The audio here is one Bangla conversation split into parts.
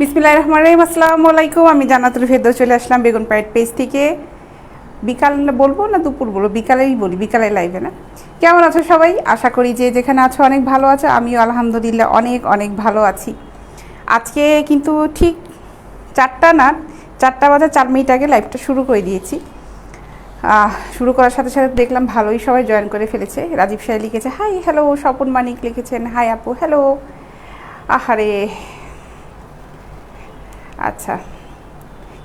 বিসমিল্লাহির রহমানির রহিম। আসসালামু আলাইকুম। আমি জান্নাতুল ফেরদৌস চলে আসলাম বেগুন পাইট পেজ থেকে। বিকাল বলবো না দুপুর বলবো? বিকালেই বলি, বিকালে লাইভে না। কেমন আছো সবাই? আশা করি যে যেখানে আছো অনেক ভালো আছো। আমিও আলহামদুলিল্লাহ অনেক অনেক ভালো আছি। আজকে কিন্তু ঠিক 4টা না, 4টা বাজে 4 মিনিট আগে লাইভটা শুরু করে দিয়েছি। শুরু করার সাথে সাথে দেখলাম ভালোই সবাই জয়েন করে ফেলেছে। রাজীব সাহেব লিখেছে হাই হ্যালো, স্বপন মানিক লিখেছেন হাই আপু হ্যালো। আহারে আচ্ছা,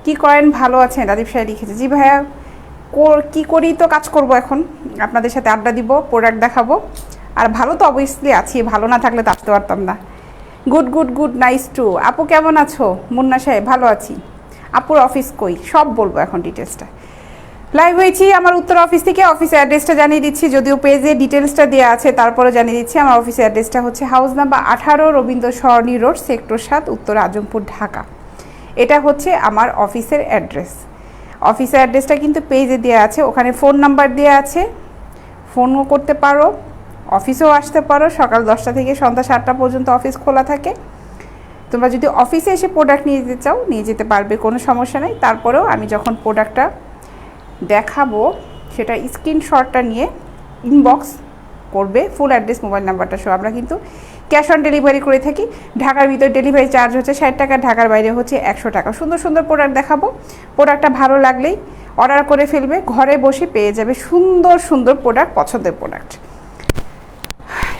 কি করেন? ভালো আছেন? রাজীব সাহেব লিখেছে জি ভাইয়া। কি করি তো কাজ করব, এখন আপনাদের সাথে আড্ডা দিব, প্রোডাক্ট দেখাবো। আর ভালো তো অবভিয়াসলি আছি, ভালো না থাকলে তো আসতে পারতাম না। Good good good, nice to. আপু কেমন আছো? মুন্না সাহেব ভালো আছি। আপুর অফিস কই সব বলবো এখন ডিটেলসটা। লাইভ হয়েছি আমার উত্তর অফিস থেকে। অফিসের অ্যাড্রেসটা জানিয়ে দিচ্ছি, যদিও পেজে ডিটেলসটা দেওয়া আছে, তারপরে জানিয়ে দিচ্ছি। আমার অফিসের অ্যাড্রেসটা হচ্ছে হাউস নাম্বার 18, রবীন্দ্র সরণি রোড, সেক্টর 7, উত্তর আজমপুর, ঢাকা। এটা হচ্ছে আমার অফিসের অ্যাড্রেস। অফিসের অ্যাড্রেসটা কিন্তু পেজে দেওয়া আছে, ওখানে ফোন নাম্বার দেওয়া আছে, ফোনও করতে পারো, অফিসেও আসতে পারো। সকাল 10টা থেকে সন্ধ্যা 7টা পর্যন্ত অফিস খোলা থাকে। তোমরা যদি অফিসে এসে প্রোডাক্ট নিয়ে যেতে চাও নিয়ে যেতে পারবে, কোনো সমস্যা নেই। তারপরেও আমি যখন প্রোডাক্টটা দেখাবো সেটা স্ক্রিনশটটা নিয়ে ইনবক্স করবে, ফুল অ্যাড্রেস মোবাইল নাম্বারটা সহ। আমরা কিন্তু ক্যাশ অন ডেলিভারি করে থাকি। ঢাকার ভিতর ডেলিভারি চার্জ হচ্ছে 60 টাকা, ঢাকার বাইরে হচ্ছে 100 টাকা। সুন্দর সুন্দর প্রোডাক্ট দেখাবো। প্রোডাক্টটা ভালো লাগলেই অর্ডার করে ফেলবে, ঘরে বসে পেয়ে যাবে সুন্দর সুন্দর প্রোডাক্ট, পছন্দের প্রোডাক্ট।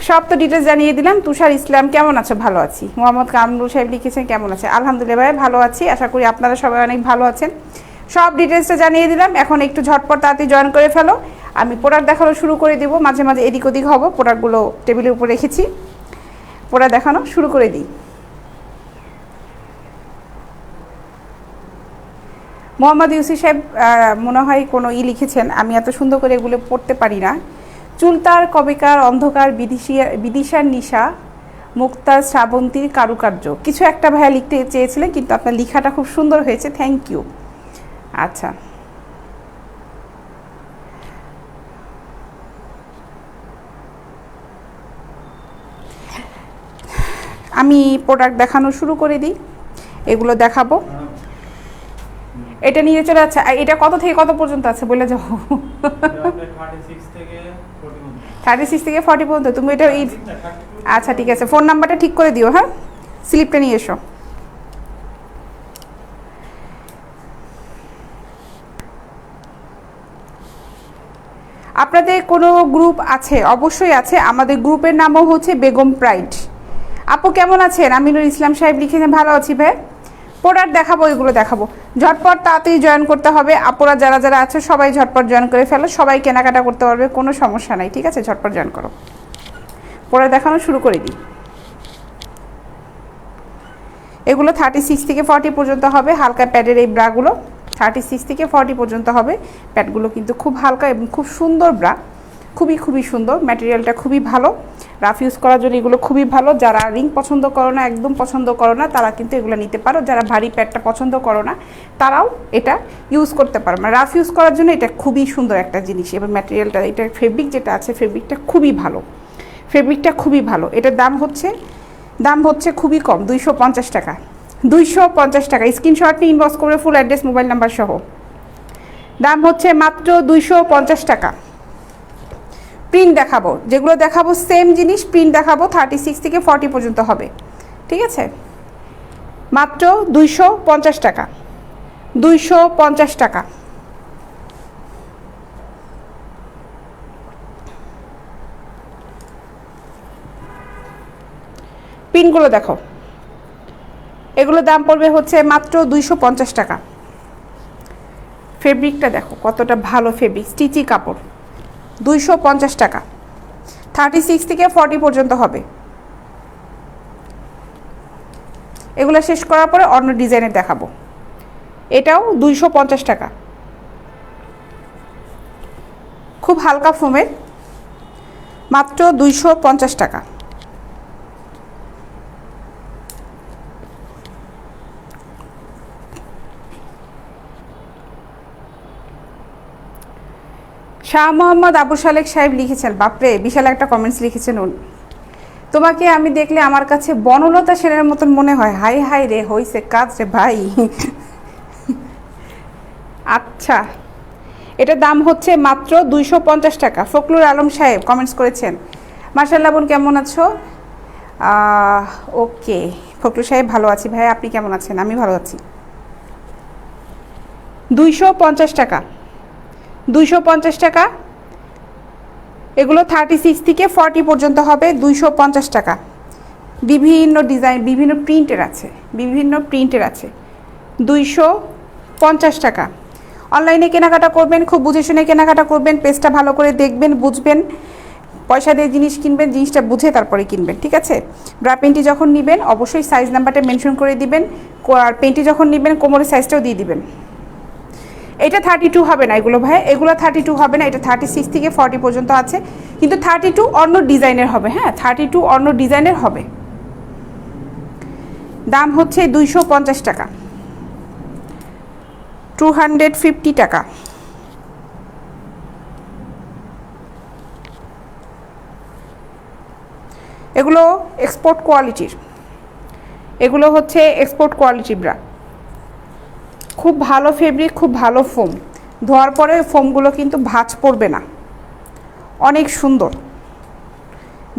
সব তো ডিটেলস জানিয়ে দিলাম। তুষার ইসলাম কেমন আছো? ভালো আছি। মোহাম্মদ কামরুল সাহেব লিখেছেন কেমন আছে? আলহামদুলিল্লাহ ভাই ভালো আছি, আশা করি আপনারা সবাই অনেক ভালো আছেন। সব ডিটেলসটা জানিয়ে দিলাম। এখন একটু ঝটপট তাড়াতাড়ি জয়েন করে ফেলো। আমি প্রোডাক্ট দেখানো শুরু করে দিব, মাঝে মাঝে এদিক ওদিক হবো। প্রোডাক্টগুলো টেবিলের উপর রেখেছি, প্রোডাক্ট দেখানো শুরু করে দিই। মোহাম্মদ ইউসি সাহেব মনে হয় কোনো লিখেছেন, আমি এত সুন্দর করে এগুলো পড়তে পারি না। চুলতার কবেকার অন্ধকার, বিদিশার নিশা, মুক্তার শ্রাবন্তীর কারুকার্য, কিছু একটা ভাইয়া লিখতে চেয়েছিলেন, কিন্তু আপনার লেখাটা খুব সুন্দর হয়েছে, থ্যাংক ইউ। আচ্ছা, আমি প্রোডাক্ট দেখানো শুরু করে দিই। এগুলো দেখাবো। এটা নিয়ে চলে যাচ্ছে। এটা কত থেকে কত পর্যন্ত আছে বলে যাও? 36 থেকে 40 পর্যন্ত। তুমি এটা আচ্ছা ঠিক আছে, ফোন নাম্বারটা ঠিক করে দিও। হ্যাঁ, স্লিপটা নিয়ে এসো। আপনাদের কোনো গ্রুপ আছে? অবশ্যই আছে। আমাদের গ্রুপের নামও হচ্ছে বেগম প্রাইড। আপু কেমন আছেন? আমিনুল ইসলাম সাহেব লিখেছেন ভালো আছি ভাই। প্রোডাক্ট দেখাবো, এগুলো দেখাবো। ঝটপট তাড়াতাড়ি জয়েন করতে হবে। আপুরা যারা যারা আছে সবাই ঝটপট জয়েন করে ফেলো, সবাই কেনাকাটা করতে পারবে, কোনো সমস্যা নাই, ঠিক আছে? ঝটপট জয়েন করো। প্রোডাক্ট দেখানো শুরু করে দিই। এগুলো 36 থেকে 40 পর্যন্ত হবে। হালকা প্যাডের এই ব্রাগুলো 36 থেকে 40 পর্যন্ত হবে। প্যাডগুলো কিন্তু খুব হালকা এবং খুব সুন্দর ব্রা, খুবই খুবই সুন্দর। ম্যাটেরিয়ালটা খুবই ভালো, রাফ ইউজ করার জন্য এগুলো খুবই ভালো। যারা রিং পছন্দ করো না, একদম পছন্দ করো না, তারা কিন্তু এগুলো নিতে পারো। যারা ভারী প্যাডটা পছন্দ করো না, তারাও এটা ইউজ করতে পারো। মানে রাফ ইউজ করার জন্য এটা খুবই সুন্দর একটা জিনিস। এবং ম্যাটেরিয়ালটা, এটা ফেব্রিক যেটা আছে, ফেব্রিকটা খুবই ভালো, ফেব্রিকটা খুবই ভালো। এটার দাম হচ্ছে খুবই কম, 250 টাকা। 250 টাকা। স্ক্রিনশট নিয়ে ইনবক্স করে ফুল অ্যাড্রেস মোবাইল নাম্বার সহ। দাম হচ্ছে মাত্র 250 টাকা। প্রিন্ট দেখাবো, যেগুলো দেখাবো সেম জিনিস, প্রিন্ট দেখাবো 36 থেকে 40 পর্যন্ত হবে, ঠিক আছে? মাত্র 250 টাকা। 250 টাকা। প্রিন্টগুলো দেখো, এগুলো দাম পড়বে হচ্ছে মাত্র 250 টাকা। ফেব্রিকটা দেখো কতটা ভালো ফেব্রিক, স্টিচি কাপড়। 250 টাকা। 36 থেকে 40 পর্যন্ত হবে। এগুলো শেষ করার পরে অন্য ডিজাইনের দেখাবো। এটাও 250 টাকা। খুব হালকা ফোমের, মাত্র 250 টাকা। শাহ মোহাম্মদ আবু সালেক সাহেব লিখেছেন, বাপরে বিশাল একটা কমেন্টস লিখেছেন। তোমাকে আমি দেখলে আমার কাছে বনলতা সেনের মতন মনে হয়। হাই হাই রে, হইছে কাজ রে ভাই। আচ্ছা, এটার দাম হচ্ছে মাত্র 250 টাকা। ফখরুল আলম সাহেব কমেন্টস করেছেন। মাশাআল্লাহ বোন, কেমন আছো? ওকে ফখরুল সাহেব, ভালো আছি ভাই, আপনি কেমন আছেন? আমি ভালো আছি। 250 টাকা, 250 টাকা। এগুলো 36 থেকে 40 পর্যন্ত হবে। 250 টাকা। বিভিন্ন ডিজাইন, বিভিন্ন প্রিন্টের আছে, বিভিন্ন প্রিন্টের আছে। 250 টাকা। অনলাইনে কেনাকাটা করবেন, খুব বুঝে শুনে কেনাকাটা করবেন, পেজটা ভালো করে দেখবেন, বুঝবেন, পয়সা দিয়ে জিনিস কিনবেন, জিনিসটা বুঝে তারপরে কিনবেন, ঠিক আছে? ব্রা পেন্টি যখন নেবেন অবশ্যই সাইজ নাম্বারটা মেনশন করে দিবেন, আর পেন্টি যখন নেবেন কোমরের সাইজটাও দিয়ে দিবেন। এটা 32 হবে না এগুলো ভাই, এগুলো 32 হবে না, এটা 36 থেকে 40 পর্যন্ত আছে, কিন্তু 32 অন্য ডিজাইনের হবে। হ্যাঁ, 32 অন্য ডিজাইনের হবে। দাম হচ্ছে 250 টাকা, 250 টাকা। এগুলো এক্সপোর্ট কোয়ালিটির, এগুলো হচ্ছে এক্সপোর্ট কোয়ালিটি ব্রা। খুব ভালো ফেব্রিক, খুব ভালো ফোম, ধোয়ার পরে ফোমগুলো কিন্তু ভাঁজ পড়বে না, অনেক সুন্দর।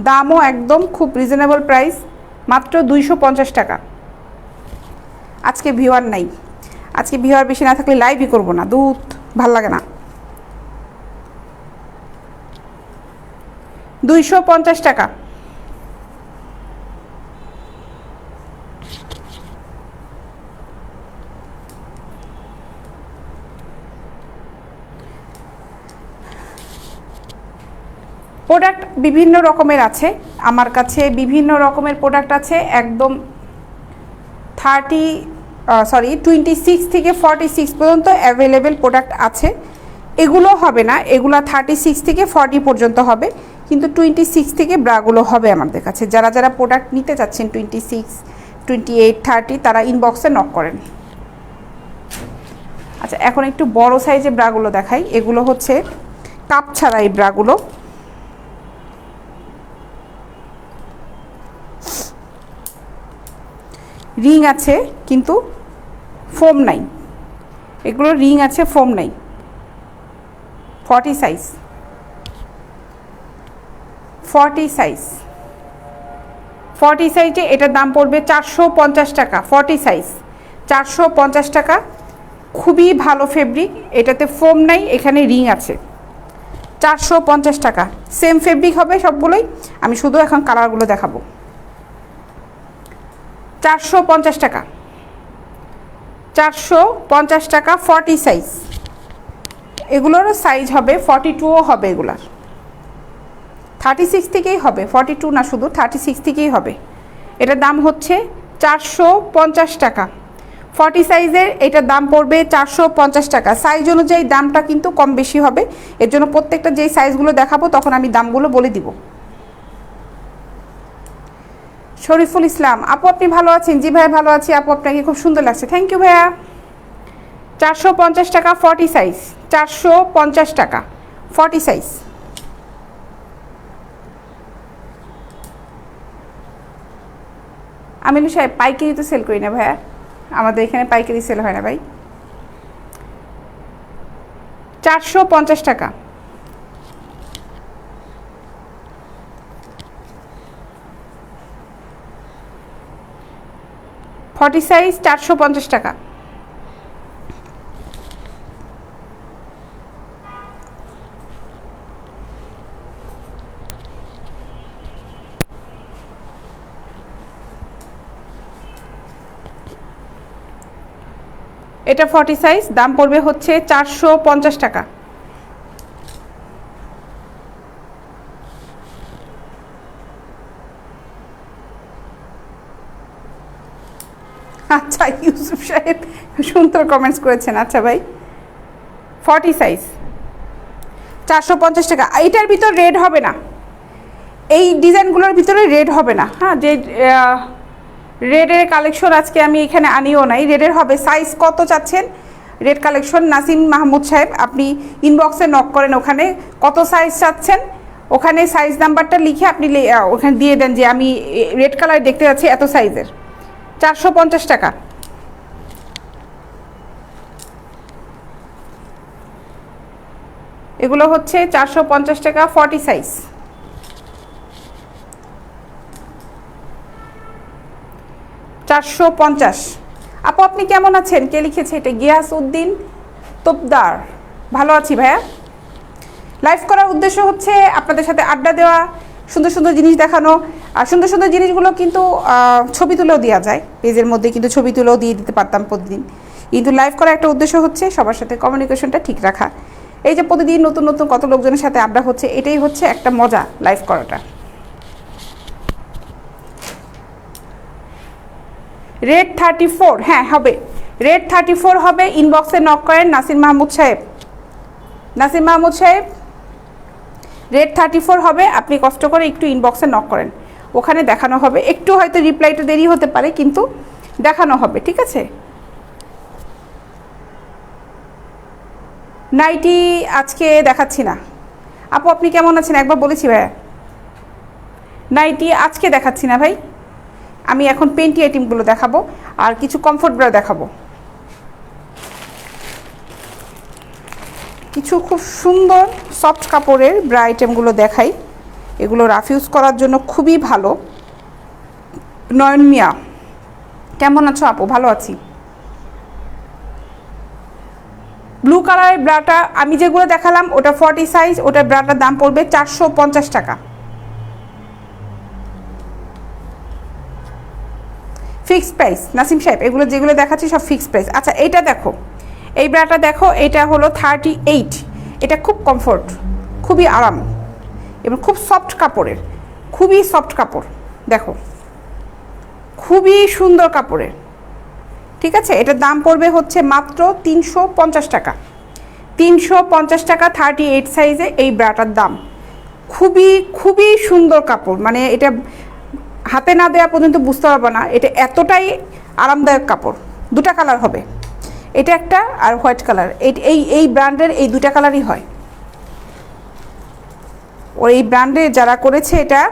দামও একদম খুব রিজনেবল প্রাইস, মাত্র 250 টাকা। আজকে ভিউয়ার নাই, আজকে ভিউয়ার বেশি না থাকলে লাইভই করবো না, দুধ ভাল লাগে না। 250 টাকা। প্রোডাক্ট বিভিন্ন রকমের আছে আমার কাছে, বিভিন্ন রকমের প্রোডাক্ট আছে। একদম 26 থেকে 46 পর্যন্ত অ্যাভেলেবেল প্রোডাক্ট আছে। এগুলো হবে না, এগুলো 36 থেকে 40 পর্যন্ত হবে, কিন্তু 26 থেকে ব্রাগুলো হবে আমাদের কাছে। যারা যারা প্রোডাক্ট নিতে চাচ্ছেন 26, 28, 30 তারা ইনবক্সে নক করেন। আচ্ছা, এখন একটু বড় সাইজের ব্রাগুলো দেখাই। এগুলো হচ্ছে কাপ ছাড়া এই ব্রাগুলো। রিং আছে কিন্তু ফোম নাই, এগুলো রিং আছে, ফোম নাই। 40 সাইজ, 40 সাইজ, 40 সাইজে এটার দাম পড়বে 450 টাকা। 40 সাইজ 450 টাকা। খুবই ভালো ফেব্রিক, এটাতে ফোম নাই, এখানে রিং আছে। 450 টাকা। সেম ফেব্রিক হবে সবগুলোই, আমি শুধু এখন কালারগুলো দেখাবো। 450 টাকা, 450 টাকা। 40 সাইজ, এগুলোরও সাইজ হবে 42ও হবে, এগুলার 36 থেকেই হবে, 42 না, শুধু 36 থেকেই হবে। এটার দাম হচ্ছে 450 টাকা। 40 সাইজের এটার দাম পড়বে 450 টাকা। সাইজ অনুযায়ী দামটা কিন্তু কম বেশি হবে, এর জন্য প্রত্যেকটা যেই সাইজগুলো দেখাবো তখন আমি দামগুলো বলে দিব। শরীফুল ইসলাম আপু, আপনি ভালো আছেন? জি ভাইয়া ভালো আছি আপু, আপনাকে খুব সুন্দর লাগছে, থ্যাংক ইউ ভাইয়া। 450 টাকা 40 সাইজ, 450 টাকা 40 সাইজ। আমিনু সাহেব, পাইকারি তো সেল করি না ভাইয়া, আমাদের এখানে পাইকারি সেল হয় না ভাই। 450 টাকা। ফর্টি সাইজ 450 টাকা। এটা 40 সাইজ, দাম পড়বে হচ্ছে 450 টাকা। আচ্ছা, ইউসুফ সাহেব সুন্দর কমেন্টস করেছেন। আচ্ছা ভাই, 40 সাইজ 450 টাকা। এটার ভিতর রেড হবে না, এই ডিজাইনগুলোর ভিতরে রেড হবে না। হ্যাঁ, যে রেডের কালেকশন আজকে আমি এখানে আনিও নাই, রেডের হবে। সাইজ কত চাচ্ছেন রেড কালেকশন? নাসিম মাহমুদ সাহেব, আপনি ইনবক্সে নক করেন, ওখানে কত সাইজ চাচ্ছেন ওখানে সাইজ নাম্বারটা লিখে আপনি ওখানে দিয়ে দেন যে আমি রেড কালার দেখতে যাচ্ছি এত সাইজের, 450 টাকা। এগুলো হচ্ছে 450 টাকা, 40 সাইজ। আপু আপনি কেমন আছেন? কে লিখেছে এটা? গিয়াস উদ্দিন তোপদার। ভালো আছি ভাইয়া। লাইভ করার উদ্দেশ্য হচ্ছে আপনাদের সাথে আড্ডা দেওয়া, সুন্দর সুন্দর জিনিস দেখানো। আর সুন্দর সুন্দর জিনিসগুলো কিন্তু ছবি তুলেও দেওয়া যায়, পেজের মধ্যে কিন্তু ছবি তুলেও দিয়ে দিতে পারতাম প্রতিদিন, কিন্তু লাইভ করার একটা উদ্দেশ্য হচ্ছে সবার সাথে কমিউনিকেশনটা ঠিক রাখা। এই যে প্রতিদিন নতুন নতুন কত লোকজনের সাথে আড্ডা হচ্ছে, এটাই হচ্ছে একটা মজা লাইভ করাটা। রেড 34, হ্যাঁ হবে, রেড 34 হবে। ইনবক্সে নক করেন নাসির মাহমুদ সাহেব। নাসির মাহমুদ সাহেব রেড 34 হবে, আপনি কষ্ট করে একটু ইনবক্সে নক করেন, ওখানে দেখানো হবে। একটু হয়তো রিপ্লাইটা দেরি হতে পারে, কিন্তু দেখানো হবে, ঠিক আছে? নাইটি আজকে দেখাচ্ছি না। আপু আপনি কেমন আছেন একবার বলেছি ভাইয়া। নাইটি আজকে দেখাচ্ছি না ভাই, আমি এখন পেন্টি আইটেমগুলো দেখাবো আর কিছু কমফোর্ট ব্রা দেখাবো। কিছু খুব সুন্দর সফট কাপড়ের ব্রা আইটেমগুলো দেখাই, এগুলো রাফ ইউজ করার জন্য খুবই ভালো। নয়ন মিয়া কেমন আছো আপু? ভালো আছি। ব্লু কালারের ব্রাটা আমি যেগুলো দেখালাম ওটা 40 সাইজ, ওটার ব্রাটার দাম পড়বে 450 টাকা। ফিক্সড প্রাইস নাসিম সাহেব, এগুলো যেগুলো দেখাচ্ছি সব ফিক্সড প্রাইস। আচ্ছা এইটা দেখো, এই ব্রাটা দেখো, এটা হলো 38। এটা খুব কমফোর্ট, খুবই আরাম এবং খুব সফট কাপড়ের, খুবই সফট কাপড়। দেখো খুবই সুন্দর কাপড়ের, ঠিক আছে? এটার দাম পড়বে হচ্ছে মাত্র 350 টাকা। 350 টাকা 38 সাইজে এই ব্রাটার দাম। খুবই খুবই সুন্দর কাপড়, মানে এটা হাতে না দেওয়া পর্যন্ত বুঝতে পারবো না, এটা এতটাই আরামদায়ক কাপড়। দুটা কালার হবে, এটা একটা আর হোয়াইট কালার। এই ব্র্যান্ডের এই দুটা কালারই হয়। ওর এই ব্র্যান্ডে যারা করেছে এটা,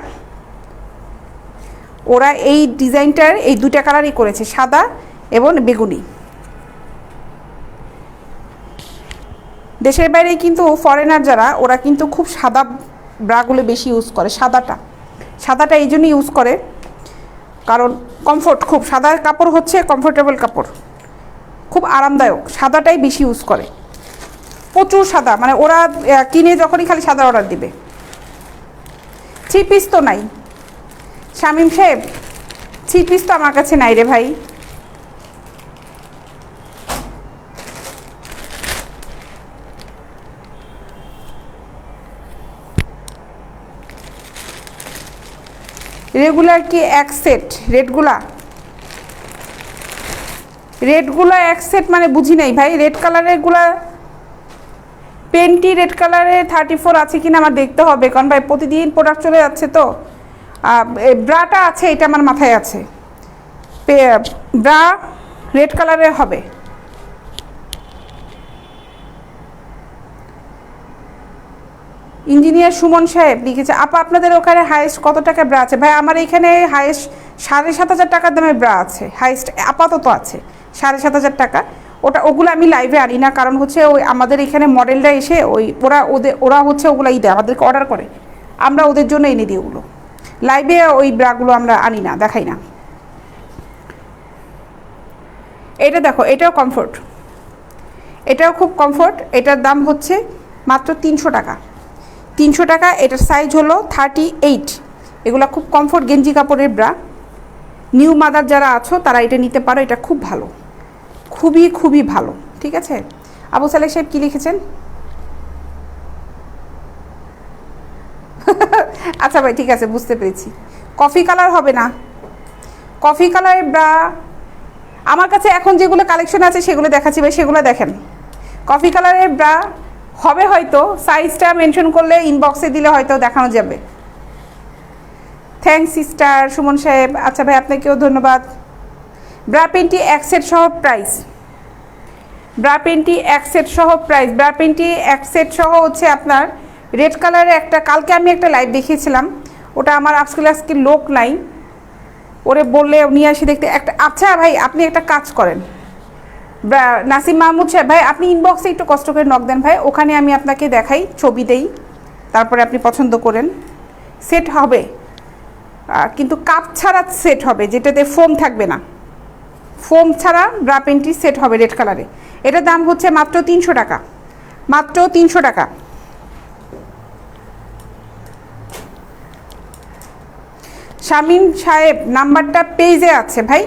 ওরা এই ডিজাইনটার এই দুটা কালারই করেছে, সাদা এবং বেগুনি। দেশের বাইরে কিন্তু ফরেনার যারা, ওরা কিন্তু খুব সাদা ব্রাগুলো বেশি ইউজ করে। সাদাটা এই জন্যই ইউজ করে কারণ কমফোর্ট, খুব সাদা কাপড় হচ্ছে কমফোর্টেবল কাপড়, খুব আরামদায়ক, সাদাটাই বেশি ইউজ করে। প্রচুর সাদা, মানে ওরা কিনে যখনই খালি সাদা অর্ডার দিবে। 3 পিস তো নাই শামীম সাহেব, 3 পিস তো আমার কাছে নাই রে ভাই। রেগুলার কি এক সেট? রেডগুলা এক সেট মানে বুঝি নাই ভাই। রেড কালারের গুলা পেন্টি রেড কালারের 34 আছে কিনা আমার দেখতে হবে, কারণ ভাই প্রতিদিন প্রোডাক্ট চলে যাচ্ছে তো। ব্রাটা আছে, এটা আমার মাথায় আছে, ব্রা রেড কালারের হবে। ইঞ্জিনিয়ার সুমন সাহেব লিখেছে, আপা আপনাদের ওখানে হাইয়েস্ট কত টাকা ব্রা আছে? ভাই আমার এখানে হাইয়েস্ট 7,500 টাকার দামের ব্রা আছে, হাইয়েস্ট আপাতত আছে 7,500 টাকা। ওগুলো আমি লাইভে আনি না, কারণ হচ্ছে ওই আমাদের এখানে মডেলরা এসে ওরা হচ্ছে ওগুলাই দেয়, আমাদেরকে অর্ডার করে, আমরা ওদের জন্য এনে দিই ওগুলো। লাইভে ওই ব্রাগুলো আমরা আনি না, দেখাই না। এটা দেখো, এটাও কমফোর্ট, এটাও খুব কমফোর্ট। এটার দাম হচ্ছে মাত্র 300 টাকা। 300 টাকা। এটার সাইজ হলো 38। এগুলো খুব কমফোর্ট গেঞ্জি কাপড়ের ব্রা। নিউ মাদার যারা আছো তারা এটা নিতে পারো, এটা খুব ভালো, খুবই খুবই ভালো, ঠিক আছে? আবু সালেহ সাহেব কী লিখেছেন? আচ্ছা ভাই ঠিক আছে, বুঝতে পেরেছি। কফি কালার হবে না, কফি কালারের ব্রা আমার কাছে এখন যেগুলো কালেকশন আছে সেগুলো দেখাচ্ছি ভাই, সেগুলো দেখেন। কফি কালারের ব্রা হবে হয়তো, সাইজটা মেনশন করলে ইনবক্সে দিলে হয়তো দেখানো যাবে। থ্যাংকস সিস্টার সুমন সাহেব। আচ্ছা ভাই আপনাকেও ধন্যবাদ। ব্রা পেন্টি এক সেট সহ প্রাইস, ব্রা পেন্টি এক সেট সহ প্রাইস, ব্রা পেন্টি এক সেট সহ হচ্ছে আপনার রেড কালারের একটা, কালকে আমি একটা লাইভ দেখিয়েছিলাম, ওটা আমার আজকে লোক নাই, ওরে বললে নিয়ে আসি দেখতে একটা। আচ্ছা ভাই আপনি একটা কাজ করেন, নাসিম মাহমুদ সাহেব ভাই, আপনি ইনবক্সে একটু কষ্ট করে নক দেন ভাই, ওখানে আমি আপনাকে দেখাই, ছবি দেই, তারপরে আপনি পছন্দ করেন। সেট হবে কিন্তু কাপ ছাড়া সেট হবে, যেটাতে ফোম থাকবে না, ফোম ছাড়া ব্রা প্যান্টি সেট হবে রেড কালারে। এটার দাম হচ্ছে মাত্র 300 টাকা, মাত্র 300 টাকা। শামীম সাহেব নাম্বারটা পেজে আছে ভাই,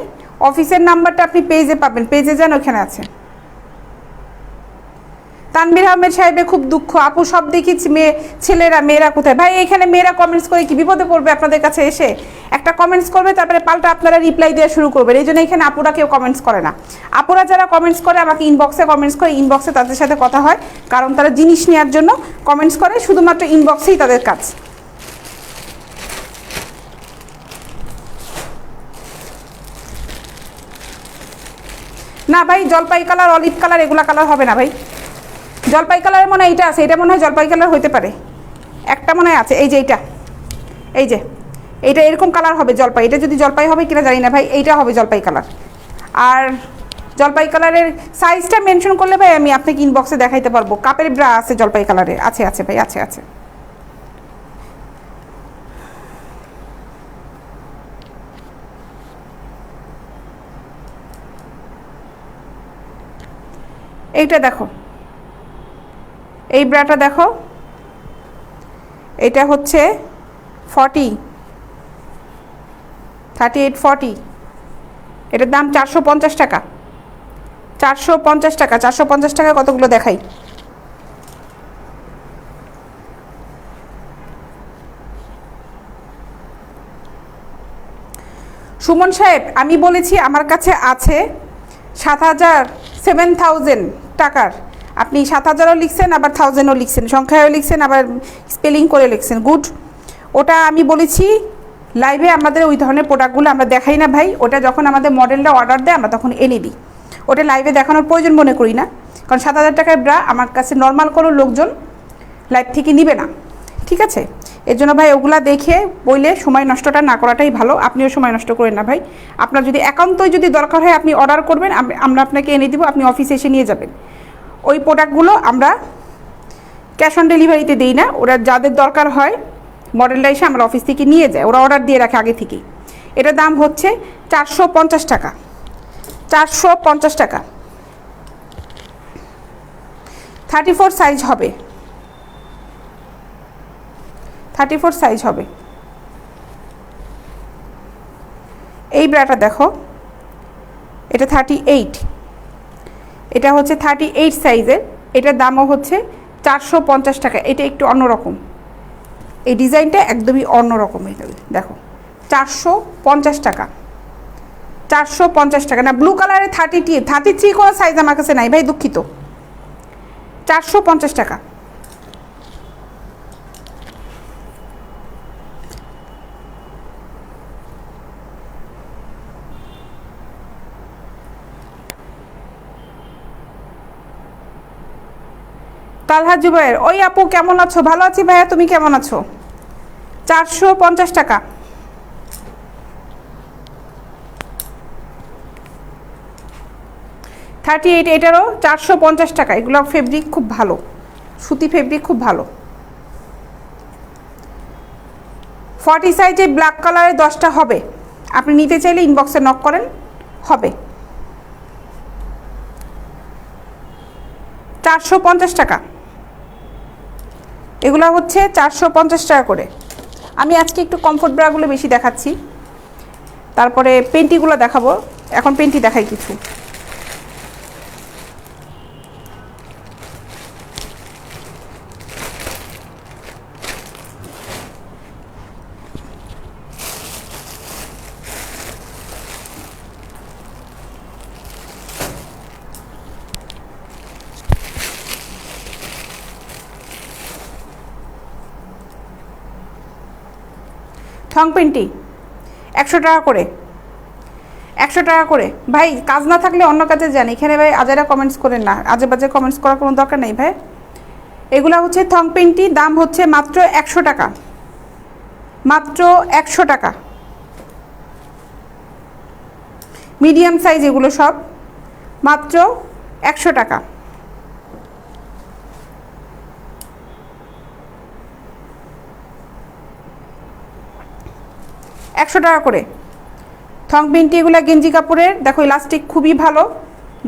অফিসের নাম্বারটা আপনি পেজে পাবেন, পেজে যান ওখানে আছে। তানভীর আহমেদ সাহেবের খুব দুঃখ, আপু সব দেখিছি মেয়ে, ছেলেরা, মেয়েরা কোথায় ভাই? এখানে মেয়েরা কমেন্টস করে কি বিপদে পড়বে আপনাদের কাছে এসে? একটা কমেন্টস করবে তারপরে পাল্টা আপনারা রিপ্লাই দেওয়া শুরু করবেন, এই জন্য এখানে আপুরা কেউ কমেন্টস করে না। আপুরা যারা কমেন্টস করে আমাকে ইনবক্সে কমেন্টস করে, ইনবক্সে তাদের সাথে কথা হয়, কারণ তারা জিনিস নেওয়ার জন্য কমেন্টস করে, শুধুমাত্র ইনবক্সেই তাদের কাজ। না ভাই জলপাই কালার, অলিভ কালার, এগুলা কালার হবে না ভাই। জলপাই কালারের মনে হয় এইটা আছে, এটা মনে হয় জলপাই কালার হতে পারে, একটা মনে হয় আছে, এই যে এইটা, এই যে এইটা এরকম কালার হবে জলপাই, এটা যদি জলপাই হবে কিনা জানি না ভাই, এইটা হবে জলপাই কালার। আর জলপাই কালারের সাইজটা মেনশন করলে ভাই আমি আপনাকে ইনবক্সে দেখাইতে পারবো। কাপের ব্রা আছে জলপাই কালারের, আছে আছে ভাই, আছে আছে। এইটা দেখো, এই ব্রাটা দেখো, এটা হচ্ছে 38-40, এটার দাম 450 টাকা, 450 টাকা, 450 টাকা কতগুলো দেখাই। সুমন সাহেব আমি বলেছি আমার কাছে আছে 7,000 টাকার, আপনি 7,000ও লিখছেন আবার 1000ও লিখছেন, সংখ্যায়ও লিখছেন আবার স্পেলিং করে লিখছেন, গুড। ওটা আমি বলেছি লাইভে আমাদের ওই ধরনের প্রোডাক্টগুলো আমরা দেখাই না ভাই, ওটা যখন আমাদের মডেলটা অর্ডার দেয় আমরা তখন এনে দিই, ওটা লাইভে দেখানোর প্রয়োজন মনে করি না, কারণ 7,000 টাকায় ব্রা আমার কাছে নর্মাল কোনো লোকজন লাইভ থেকে নিবে না, ঠিক আছে? এর জন্য ভাই ওগুলা দেখে বইলে সময় নষ্টটা না করাটাই ভালো, আপনিও সময় নষ্ট করেন না ভাই। আপনার যদি একান্তই যদি দরকার হয় আপনি অর্ডার করবেন, আমরা আপনাকে এনে দিব, আপনি অফিসে এসে নিয়ে যাবেন। ওই প্রোডাক্টগুলো আমরা ক্যাশ অন ডেলিভারিতে দিই না, ওরা যাদের দরকার হয় মডেলটা এসে আমরা অফিস থেকে নিয়ে যায়, ওরা অর্ডার দিয়ে রাখে আগে থেকেই। এটার দাম হচ্ছে 450 টাকা, 450 টাকা। 34 সাইজ হবে, 34 সাইজ হবে। এই ব্রাটা দেখো, এটা 38, এটা হচ্ছে 38 সাইজের, এটার দামও হচ্ছে 450 টাকা। এটা একটু অন্যরকম, এই ডিজাইনটা একদমই অন্যরকম, এটা দেখো 450 টাকা, 450 টাকা। না ব্লু কালারে 33 কোনো সাইজ আমার কাছে নাই ভাই, দুঃখিত, 450 টাকা। তালহা জুবাইর, ওই আপু কেমন আছো? ভালো আছি ভাইয়া, তুমি কেমন আছো? 450 টাকা। থার্টি এইট, এটারও 450 টাকা। এগুলো ফেব্রিক খুব ভালো, সুতি ফেব্রিক খুব ভালো। 40 সাইজে ব্ল্যাক কালারের 10টা হবে, আপনি নিতে চাইলে ইনবক্সে নক করেন, হবে। 450 টাকা, এগুলো হচ্ছে 450 টাকা করে। আমি আজকে একটু কমফোর্ট ব্রাগুলো বেশি দেখাচ্ছি, তারপরে পেন্টিগুলো দেখাবো। এখন পেন্টি দেখাই কিছু। থং পেন্টি 100 টাকা করে, 100 টাকা করে। ভাই কাজ না থাকলে অন্য কাজে যান, এখানে ভাই আজারা কমেন্টস করেন না, আজে বাজে কমেন্টস করার কোনো দরকার নেই ভাই। এগুলা হচ্ছে থং পেন্টি, দাম হচ্ছে মাত্র 100 টাকা, মাত্র 100 টাকা। মিডিয়াম সাইজ এগুলো সব, মাত্র 100 টাকা। $100 করে থং পেন্টি। এগুলো গেঞ্জি কাপড়ের, দেখো ইলাস্টিক খুবই ভালো,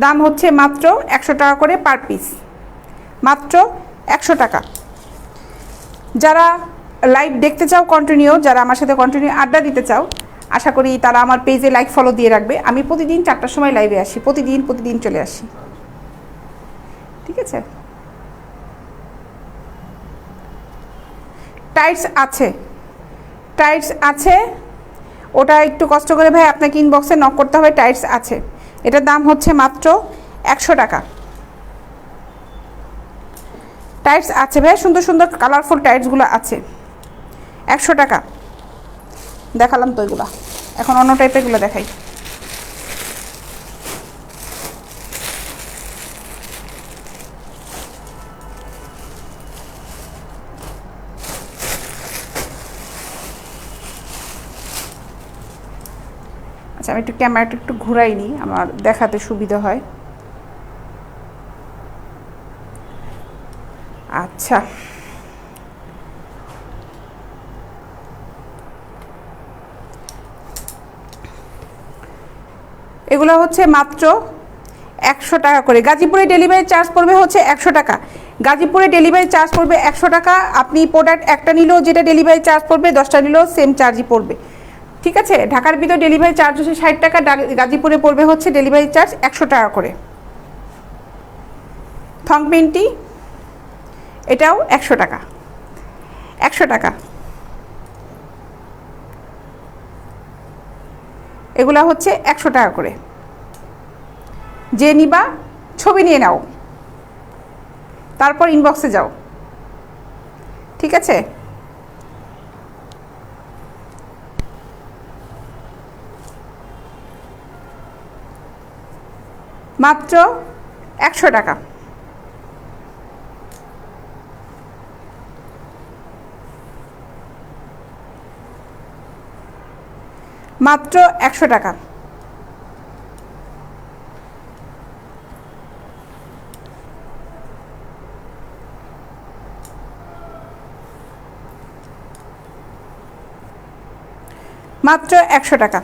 দাম হচ্ছে মাত্র 100 টাকা করে পার পিস, মাত্র 100 টাকা। যারা লাইভ দেখতে চাও কন্টিনিউ, যারা আমার সাথে কন্টিনিউ আড্ডা দিতে চাও, আশা করি তারা আমার পেজে লাইক ফলো দিয়ে রাখবে। আমি প্রতিদিন 4টার সময় লাইভে আসি, প্রতিদিন চলে আসি, ঠিক আছে। টাইটস আছে, টাইটস আছে, ওটা একটু কষ্ট করে ভাই আপনাকে ইনবক্সে নক করতে হবে। টাইটস আছে, এটার দাম হচ্ছে মাত্র 100 টাকা। টাইটস আছে ভাই, সুন্দর সুন্দর কালারফুল টাইটসগুলো আছে, 100 টাকা। দেখালাম তো এগুলো, এখন অন্য টাইপের এগুলো দেখাই। আচ্ছা, আমি একটু ক্যামেরাটা একটু ঘুরাই নিই, আমার দেখাতে সুবিধা হয়। আচ্ছা, এগুলো হচ্ছে মাত্র 100 টাকা করে। গাজীপুরে ডেলিভারি চার্জ পড়বে হচ্ছে 100 টাকা। গাজীপুরে ডেলিভারি চার্জ পড়বে 100 টাকা। আপনি প্রোডাক্ট একটা নিলেও যেটা ডেলিভারি চার্জ পড়বে, 10টা নিলেও সেম চার্জই পড়বে, ঠিক আছে। ঢাকার ভিতর ডেলিভারি চার্জ হচ্ছে 60 টাকা, গাজীপুরে পড়বে হচ্ছে ডেলিভারি চার্জ 100 টাকা করে। থং পেন্টি এটাও 100 টাকা, 100 টাকা। এগুলা হচ্ছে 100 টাকা করে। যে নিবা ছবি নিয়ে নাও, তারপর ইনবক্সে যাও, ঠিক আছে। মাত্র 100 টাকা, মাত্র 100 টাকা। মাত্র 100 টাকা।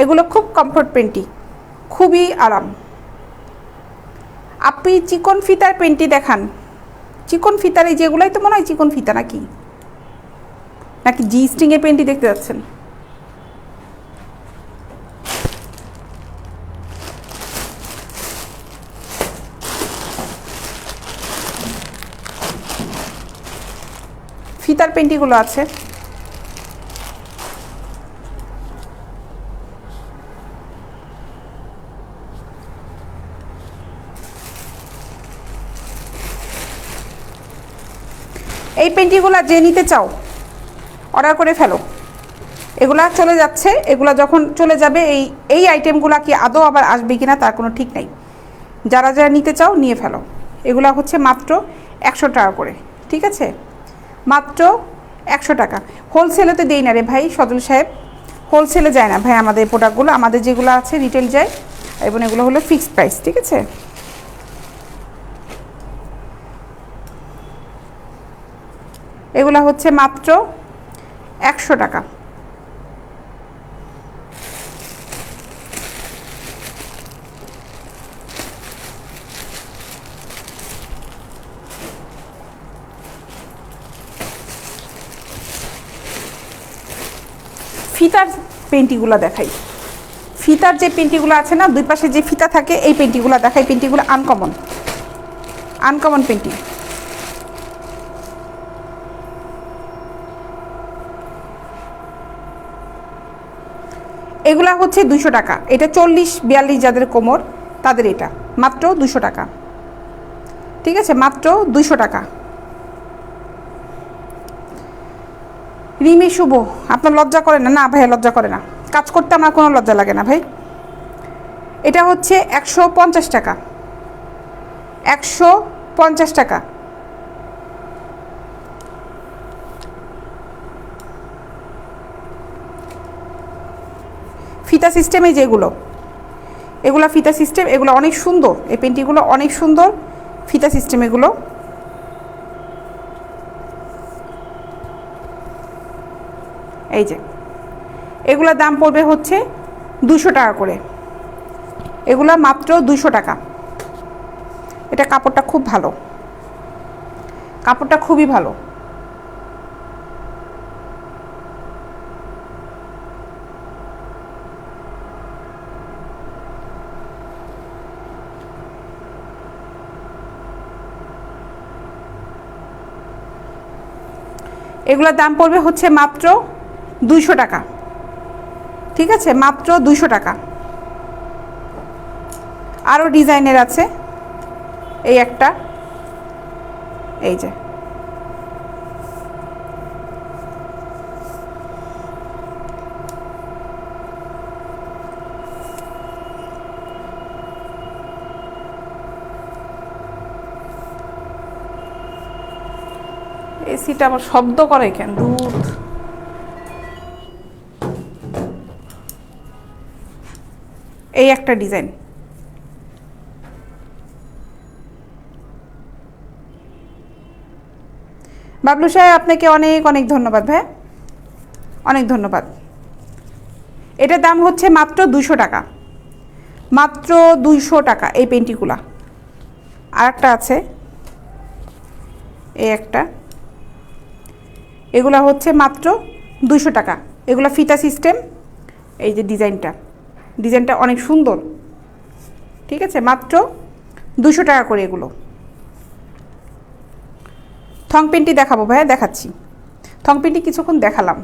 এগুলো খুব কমফোর্ট পেন্টি, খুবই আরাম। আপনি চিকন ফিতার পেন্টি দেখান, চিকন ফিতার, এই যেগুলোই তো মনে হয় চিকন ফিতা, নাকি নাকি জি স্ট্রিংয়ের পেন্টি দেখতে যাচ্ছেন? ফিতার পেন্টিগুলো আছে, এই পেন্টিগুলো যে নিতে চাও অর্ডার করে ফেলো। এগুলা চলে যাচ্ছে, এগুলা যখন চলে যাবে এই আইটেমগুলো কি আদৌ আবার আসবে কিনা তার কোনো ঠিক নাই। যারা যারা নিতে চাও নিয়ে ফেলো। এগুলা হচ্ছে মাত্র 100 টাকা করে, ঠিক আছে, মাত্র 100 টাকা। হোলসেলে তো দেই না রে ভাই সজল সাহেব, হোলসেলে যায় না ভাই আমাদের প্রোডাক্টগুলো। আমাদের যেগুলো আছে রিটেল যায়, এবং এগুলো হলো ফিক্সড প্রাইস, ঠিক আছে। এগুলা হচ্ছে মাত্র 100 টাকা। ফিতার পেন্টিগুলো দেখাই, ফিতার যে পেন্টিগুলো আছে না, দুই পাশে যে ফিতা থাকে, এই পেন্টিগুলো দেখাই। পেন্টিগুলো আনকমন, আনকমন পেন্টি। এগুলা হচ্ছে 200 টাকা। এটা 40-42 যাদের কোমর তাদের এটা মাত্র 200 টাকা, ঠিক আছে, মাত্র 200 টাকা। রিমি শুভ, আপনার লজ্জা করে না? না ভাই, লজ্জা করে না, কাজ করতে আমার কোনো লজ্জা লাগে না ভাই। এটা হচ্ছে 150 টাকা, 150 টাকা। ফিতা সিস্টেমে যেগুলো, এগুলো ফিতা সিস্টেম, এগুলো অনেক সুন্দর, এই পেন্টিগুলো অনেক সুন্দর ফিতা সিস্টেম। এগুলো এই যে এগুলোর দাম পড়বে হচ্ছে 200 টাকা করে, এগুলো মাত্র 200 টাকা। এটা কাপড়টা খুব ভালো, কাপড়টা খুবই ভালো। এগুলোর দাম পড়বে হচ্ছে মাত্র 200 টাকা, ঠিক আছে, মাত্র 200 টাকা। আরও ডিজাইনের আছে, এই একটা, এই যে এসিটা আবার শব্দ করে কেন দূর। এই একটা ডিজাইন, বাবলু সাহেব আপনাকে অনেক অনেক ধন্যবাদ ভাই, অনেক ধন্যবাদ। এটার দাম হচ্ছে মাত্র 200 টাকা, মাত্র 200 টাকা এই পেন্টিগুলা। আর একটা আছে, এই একটা, এগুলা হচ্ছে মাত্র 200 টাকা। এগুলা ফিতা সিস্টেম, এই যে ডিজাইনটা, ডিজাইনটা অনেক সুন্দর, ঠিক আছে, মাত্র 200 টাকা করে এগুলো। থং পেন্টি দেখাবো ভাইয়া, দেখাচ্ছি। থং পেন্টি কিছুক্ষণ দেখালাম,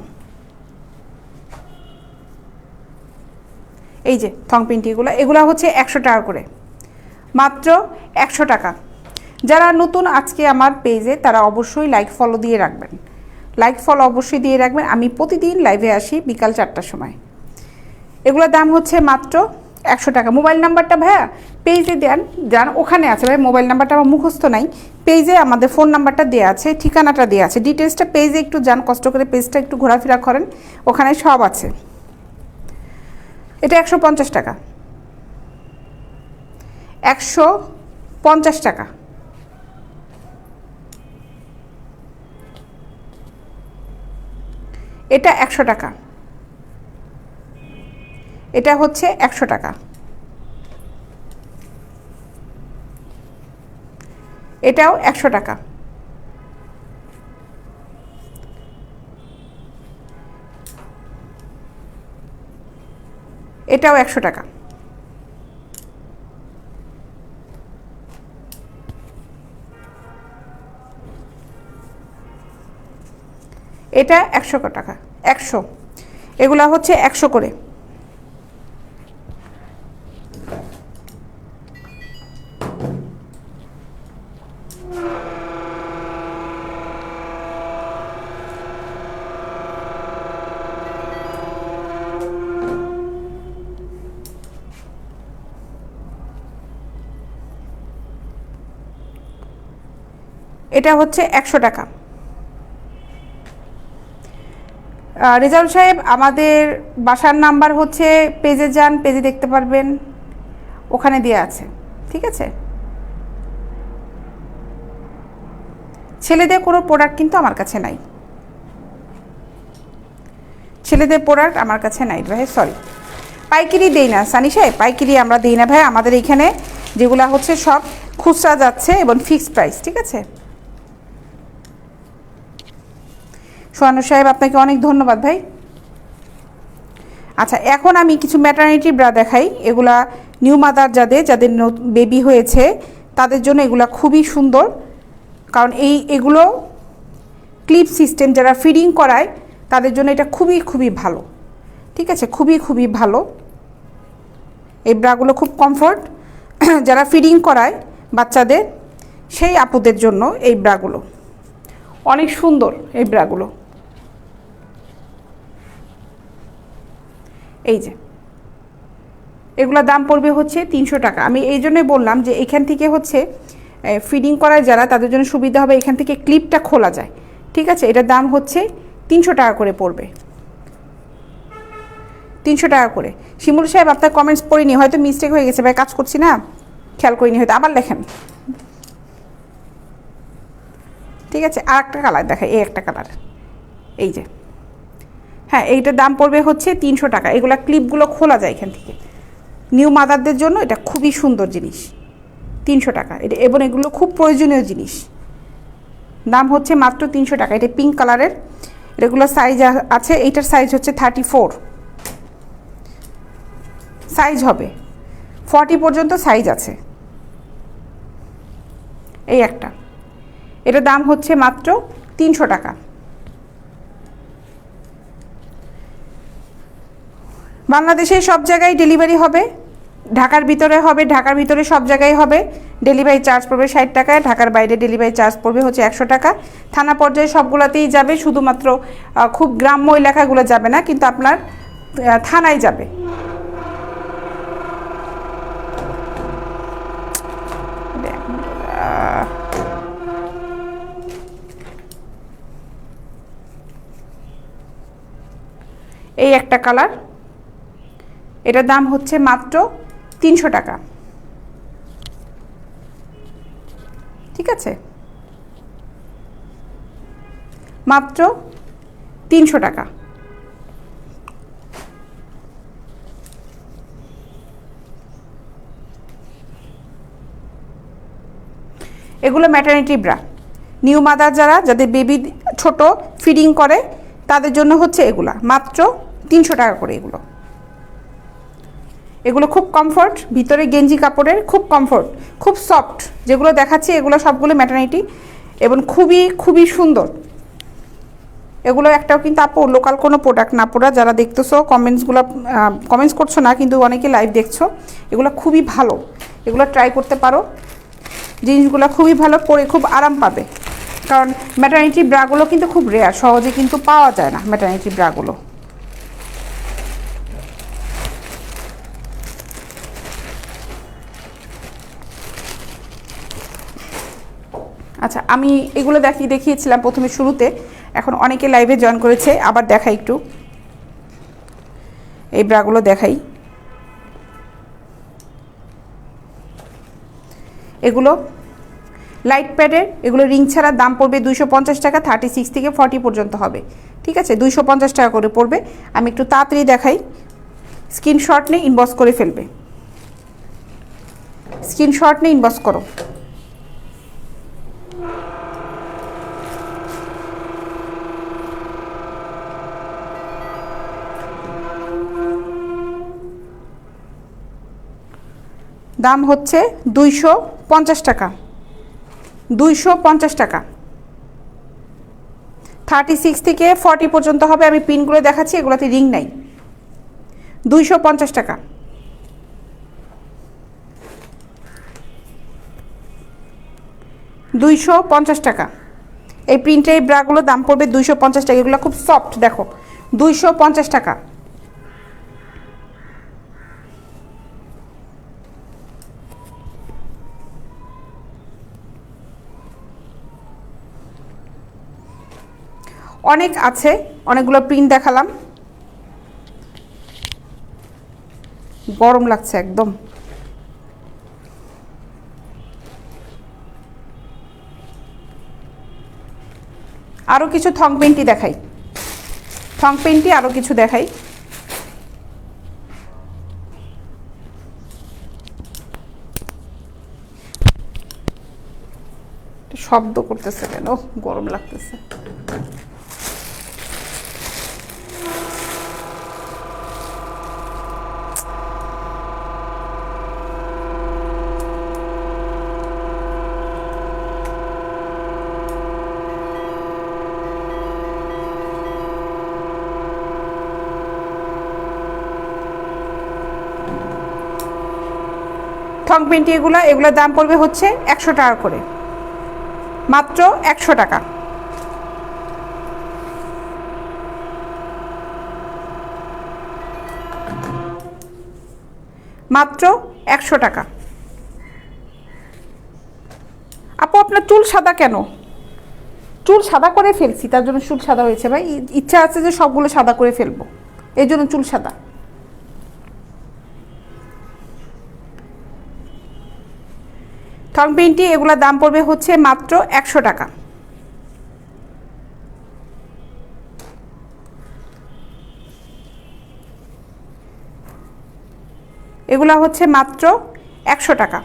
এই যে থং পেন্টি, এগুলো হচ্ছে 100 টাকা করে, মাত্র 100 টাকা। যারা নতুন আজকে আমার পেজে, তারা অবশ্যই লাইক ফলো দিয়ে রাখবেন, লাইক ফলো অবশ্যই দিয়ে রাখবেন। আমি প্রতিদিন লাইভে আসি বিকাল 4টার সময়। এগুলোর দাম হচ্ছে মাত্র 100 টাকা। মোবাইল নাম্বারটা ভাইয়া পেজে দেন, যান ওখানে আছে ভাই, মোবাইল নাম্বারটা আমার মুখস্থ নাই, পেজে আমাদের ফোন নাম্বারটা দেওয়া আছে, ঠিকানাটা দেওয়া আছে, ডিটেলসটা পেজে একটু যান, কষ্ট করে পেজটা একটু ঘোরাফেরা করেন, ওখানে সব আছে। এটা 150 টাকা, 150 টাকা। এটা 100 টাকা, এটা হচ্ছে 100 টাকা। এটাও 100 টাকা। এটাও 100 টাকা। এটা 100 টাকা, 100। এগুলা হচ্ছে 100 করে। এটা হচ্ছে 100 টাকা। রেজাউল সাহেব, আমাদের বাসার নাম্বার হচ্ছে, পেজে যান, পেজে দেখতে পারবেন, ওখানে দেওয়া আছে, ঠিক আছে। ছেলেদের কোনো প্রোডাক্ট কিন্তু আমার কাছে নাই, ছেলেদের প্রোডাক্ট আমার কাছে নাই ভাই, সরি। পাইকারি দেই না সানি সাহেব, পাইকারি আমরা দিই না ভাই, আমাদের এইখানে যেগুলো হচ্ছে সব খুচরা যাচ্ছে এবং ফিক্সড প্রাইস, ঠিক আছে। সোহানু সাহেব আপনাকে অনেক ধন্যবাদ ভাই। আচ্ছা, এখন আমি কিছু ম্যাটারনিটি ব্রা দেখাই। এগুলা নিউ মাদার যাদের বেবি হয়েছে তাদের জন্য এগুলা খুবই সুন্দর, কারণ এগুলো ক্লিপ সিস্টেম, যারা ফিডিং করায় তাদের জন্য এটা খুবই খুবই ভালো, ঠিক আছে, খুবই খুবই ভালো। এই ব্রাগুলো খুব কমফোর্ট, যারা ফিডিং করায় বাচ্চাদের সেই আপুদের জন্য এই ব্রাগুলো অনেক সুন্দর। এই ব্রাগুলো এই যে এগুলোর দাম পড়বে হচ্ছে 300 টাকা। আমি এই জন্যই বললাম যে এখান থেকে হচ্ছে ফিডিং করার যারা, তাদের জন্য সুবিধা হবে, এখান থেকে ক্লিপটা খোলা যায়। ঠিক আছে, এটার দাম হচ্ছে 300 টাকা করে পড়বে, 300 টাকা করে। শিমুল সাহেব আপনার কমেন্টস পড়িনি, হয়তো মিস্টেক হয়ে গেছে, ভাই কাজ করছি না, খেয়াল করিনি, হয়তো আবার লেখেন। ঠিক আছে, আর একটা কালার দেখাই, এই একটা কালার, এই যে, হ্যাঁ এইটার দাম পড়বে হচ্ছে 300 টাকা। এগুলো ক্লিপগুলো খোলা যায় এখান থেকে, নিউ মাদারদের জন্য এটা খুবই সুন্দর জিনিস, 300 টাকা এটা, এবং এগুলো খুব প্রয়োজনীয় জিনিস। দাম হচ্ছে মাত্র 300 টাকা। এটা পিঙ্ক কালারের, এগুলো সাইজ আছে, এইটার সাইজ হচ্ছে 34 সাইজ হবে, 40 পর্যন্ত সাইজ আছে। এই একটা, এটার দাম হচ্ছে মাত্র 300 টাকা। বাংলাদেশের সব জায়গায় ডেলিভারি হবে, ঢাকার ভিতরে হবে, ঢাকার ভিতরে সব জায়গায় হবে। ডেলিভারি চার্জ পড়বে 60 টাকা, ঢাকার বাইরে ডেলিভারি চার্জ পড়বে হচ্ছে 100 টাকা। থানা পর্যায়ে সবগুলোতেই যাবে, শুধুমাত্র খুব গ্রাম্য এলাকাগুলো যাবে না, কিন্তু আপনার থানায় যাবে। এই একটা কালার, এটার দাম হচ্ছে মাত্র 300 টাকা। ঠিক আছে, মাত্র 300 টাকা। এগুলো ম্যাটারনিটি ব্রা, নিউ মাদার যারা, যাদের বেবি ছোট ফিডিং করে, তাদের জন্য হচ্ছে এগুলা মাত্র 300 টাকা করে। এগুলো খুব কমফোর্ট, ভিতরে গেঞ্জি কাপড়ের, খুব কমফোর্ট, খুব সফট। যেগুলো দেখাচ্ছি এগুলো সবগুলো ম্যাটারনিটি এবং খুবই খুবই সুন্দর। এগুলো একটাও কিন্তু আপু লোকাল কোনো প্রোডাক্ট না। পুরা যারা দেখতেছো কমেন্টস করছো না, কিন্তু অনেকে লাইভ দেখছো, এগুলো খুবই ভালো, এগুলো ট্রাই করতে পারো। জিনিসগুলো খুবই ভালো, পরে খুব আরাম পাবে, কারণ ম্যাটারনিটি ব্রাগুলো কিন্তু খুব রেয়ার, সহজে কিন্তু পাওয়া যায় না ম্যাটারনিটি ব্রাগুলো। আচ্ছা, আমি এগুলো দেখিয়েছিলাম প্রথমে শুরুতে, এখন অনেকে লাইভে জয়েন করেছে, আবার দেখাই একটু, এই ব্রাগুলো দেখাই। এগুলো লাইট প্যাডের, এগুলো রিং ছাড়া, দাম পড়বে 250 টাকা, 36 থেকে 40 পর্যন্ত হবে। ঠিক আছে, 250 টাকা করে পড়বে। আমি একটু তাড়াতাড়ি দেখাই, স্ক্রিনশট নিয়ে ইনবক্স করে ফেলবে, স্ক্রিনশট নিয়ে ইনবক্স করো। দাম হচ্ছে 250 টাকা, 250 টাকা, 36 থেকে 40 পর্যন্ত হবে। আমি পিনগুলো দেখাচ্ছি, এগুলোতে রিং নাই। 250 টাকা, 250 টাকা। এই প্রিন্টের এই ব্রাগুলো দাম পড়বে 250 টাকা। এগুলো খুব সফট, দেখো, 250 টাকা। অনেক আছে, অনেকগুলো প্রিন্ট দেখালাম। গরম লাগছে একদম। আরও কিছু থং পেন্টি দেখাই, থং পেন্টি আরও কিছু দেখাই। শব্দ করতেছে কেন, গরম লাগতেছে। থং পেন্টি এগুলোর দাম পড়বে হচ্ছে 100 টাকা করে, মাত্র 100 টাকা। মাত্র 100 টাকা। আপনার চুল সাদা কেন? চুল সাদা করে ফেলছি, তার জন্য চুল সাদা হয়েছে ভাই। ইচ্ছা আছে যে সবগুলো সাদা করে ফেলবো, এই জন্য চুল সাদা। থং পেন্টি এগুলোর দাম পড়বে হচ্ছে মাত্র 100 টাকা। এগুলা হচ্ছে মাত্র 100 টাকা।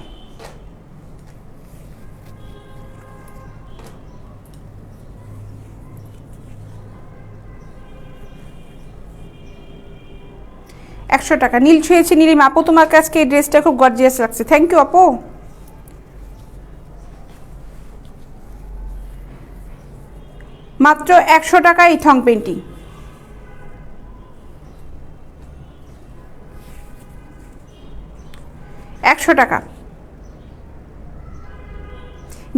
টাকা। নীল ছুঁয়েছে নীলিম আপু, তোমার কাছে এই ড্রেসটা খুব গর্জিয়াস লাগছে। থ্যাংক ইউ আপু। মাত্র 100 টাকা এই থং পেন্টি। টাকা।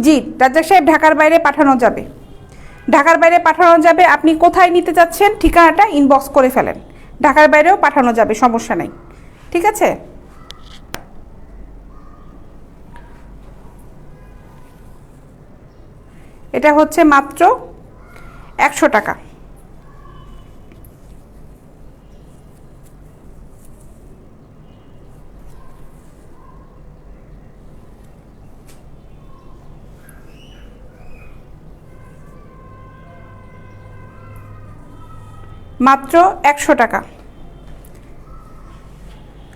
জি রাজ্জাক সাহেব, ঢাকার বাইরে পাঠানো যাবে, ঢাকার বাইরে পাঠানো যাবে। আপনি কোথায় নিতে চাচ্ছেন ঠিকানাটা ইনবক্স করে ফেলেন, ঢাকার বাইরেও পাঠানো যাবে, সমস্যা নেই, ঠিক আছে। এটা হচ্ছে মাত্র 100 টাকা। মাত্র 100 টাকা।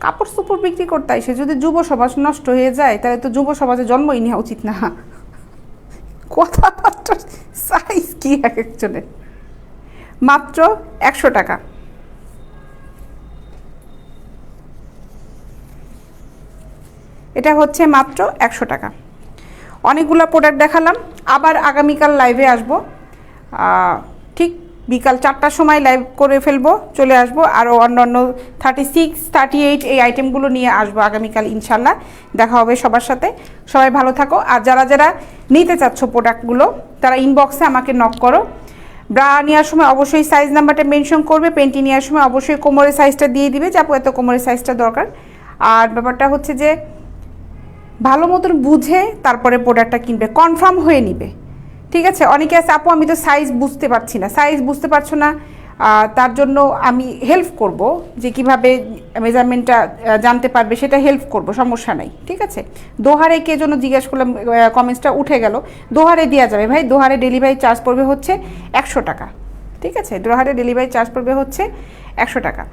কাপড় চোপড় বিক্রি করতে এসে যদি যুব সমাজ নষ্ট হয়ে যায়, তাহলে তো যুব সমাজে জন্মই নেওয়া উচিত না। কথাবার্তা সাইজ কি এক একজনের। মাত্র 100 টাকা। এটা হচ্ছে মাত্র 100 টাকা। অনেকগুলো প্রোডাক্ট দেখালাম, আবার আগামীকাল লাইভে আসবো, ঠিক বিকাল 4টার সময় লাইভ করে ফেলবো, চলে আসবো। আরও অন্যান্য 36, 38 এই আইটেমগুলো নিয়ে আসবো আগামীকাল ইনশাল্লাহ। দেখা হবে সবার সাথে। সবাই ভালো থাকো। আর যারা যারা নিতে চাচ্ছ প্রোডাক্টগুলো, তারা ইনবক্সে আমাকে নক করো। ব্রা নেওয়ার সময় অবশ্যই সাইজ নাম্বারটা মেনশন করবে, পেন্টি নেওয়ার সময় অবশ্যই কোমরের সাইজটা দিয়ে দিবে যে আপু এত কোমরের সাইজটা দরকার। আর ব্যাপারটা হচ্ছে যে ভালো মতন বুঝে তারপরে প্রোডাক্টটা কিনবে, কনফার্ম হয়ে নিবে, ঠিক আছে। অনেকে আছে আপু আমি তো সাইজ বুঝতে পারছি না, সাইজ বুঝতে পারছো না, তার জন্য আমি হেল্প করব, যে কিভাবে মেজারমেন্টটা জানতে পারবে সেটা হেল্প করব, সমস্যা নাই, ঠিক আছে। দোহারে কে জন্য জিজ্ঞেস করলাম, কমেন্টসটা উঠে গেল। দোহারে দেওয়া যাবে ভাই, দোহারে ডেলিভারি চার্জ পড়বে হচ্ছে 100 টাকা, ঠিক আছে। দোহারে ডেলিভারি চার্জ পড়বে হচ্ছে 100 টাকা,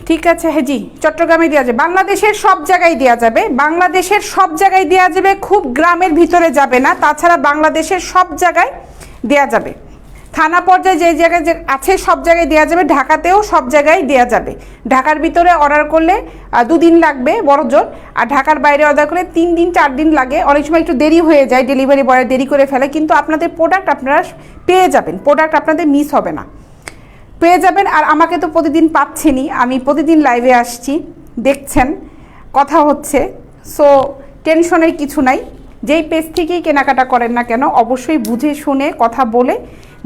ঠিক আছে। হ্যাঁ জি, চট্টগ্রামে দেওয়া যাবে, বাংলাদেশের সব জায়গায় দেওয়া যাবে, বাংলাদেশের সব জায়গায় দেওয়া যাবে, খুব গ্রামের ভিতরে যাবে না। তাছাড়া বাংলাদেশের সব জায়গায় দেওয়া যাবে, থানা পর্যায়ে যে জায়গায় যে আছে সব জায়গায় দেওয়া যাবে, ঢাকাতেও সব জায়গায় দেওয়া যাবে। ঢাকার ভিতরে অর্ডার করলে 2 দিন লাগবে বড়জোর, আর ঢাকার বাইরে অর্ডার করলে 3 দিন 4 দিন লাগে। অনেক সময় একটু দেরি হয়ে যায়, ডেলিভারি বয় দেরি করে ফেলে, কিন্তু আপনাদের প্রোডাক্ট আপনারা পেয়ে যাবেন, প্রোডাক্ট আপনাদের মিস হবে না, পেয়ে যাবেন। আর আমাকে তো প্রতিদিন পাচ্ছেনই, আমি প্রতিদিন লাইভে আসছি, দেখছেন, কথা হচ্ছে, সো টেনশনের কিছু নাই। যেই পেজ থেকেই কেনাকাটা করেন না কেন, অবশ্যই বুঝে শুনে কথা বলে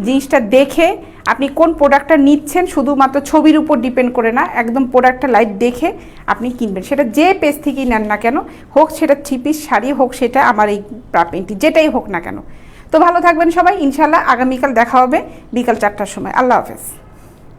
জিনিসটা দেখে আপনি কোন প্রোডাক্টটা নিচ্ছেন, শুধুমাত্র ছবির উপর ডিপেন্ড করে না, একদম প্রোডাক্টটা লাইভ দেখে আপনি কিনবেন। সেটা যে পেজ থেকেই নেন না কেন, হোক সেটা 3 পিস শাড়ি, হোক সেটা আমার এই পেন্টি, যেটাই হোক না কেন। তো ভালো থাকবেন সবাই, ইনশাল্লাহ আগামীকাল দেখা হবে বিকাল 4টার সময়। আল্লাহ হাফেজ।